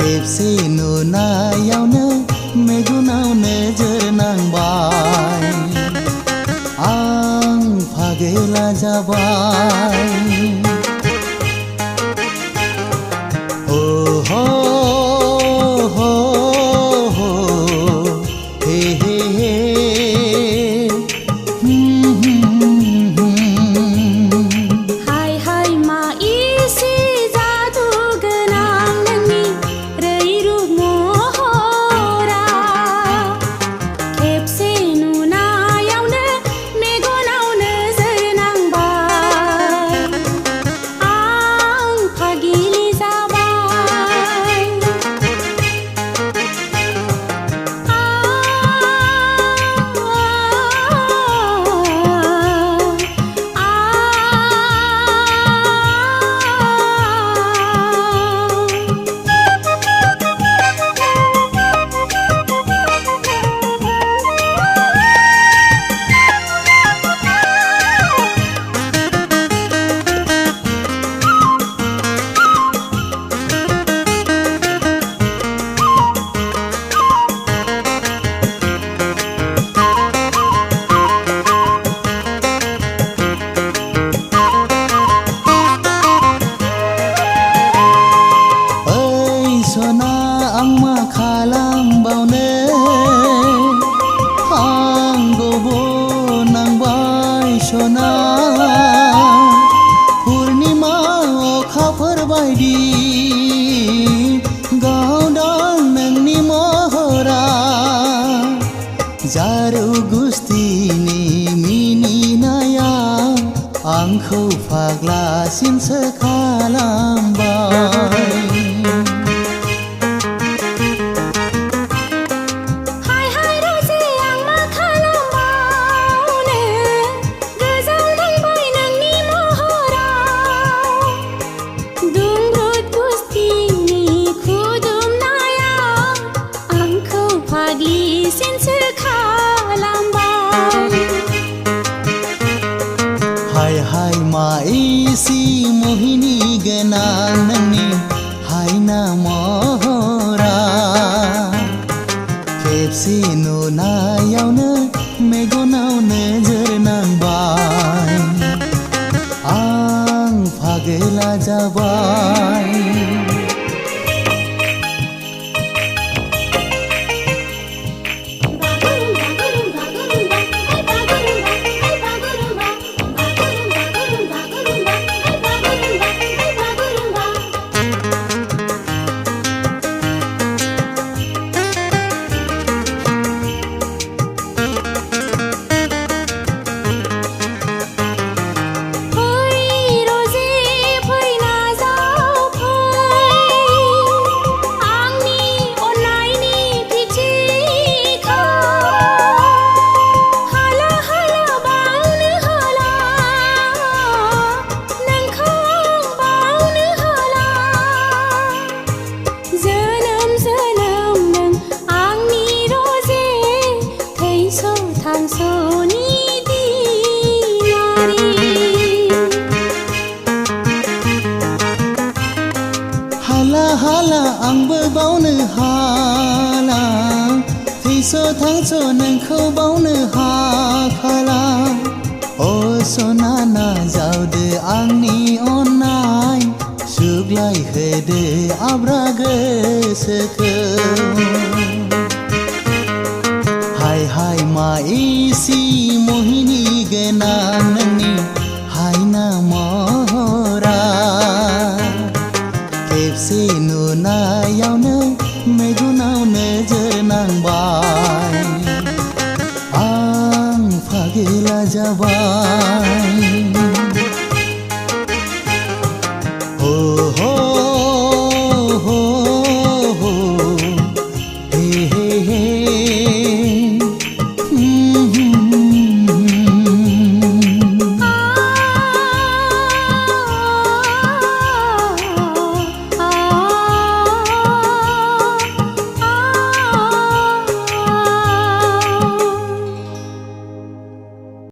खेबसे नुनायावनो मेगनाव नोजोर नांबाय आं फागोला जाबाय सना पूर्णिमा अखाफोर बायदि गावदां नोंनि महरा जारौ गुस्थिनि मिनिनाया आंखौ फाग्लासिनसो खालामबाय हाय हाय माइसि मोहिनी गोनां नोंनि हायना महरा खेबसे नुनायावनो मेगनाव नोजोर नांबाय आं फागोला जाबाय हाला आंबो बावनो हाला थैस' थांस' नोंखौ बावनो हाखाला अ सना नाजावदो आंनि अननाय सुग्लाय होदो आब्रा गोसोखौ हाय हाय माइसि मोहिनी गोनां नोंनि हायना महरा खेबसे नुनायावनो मेगनाव नोजोर नांबाय आं फागोला जाबाय।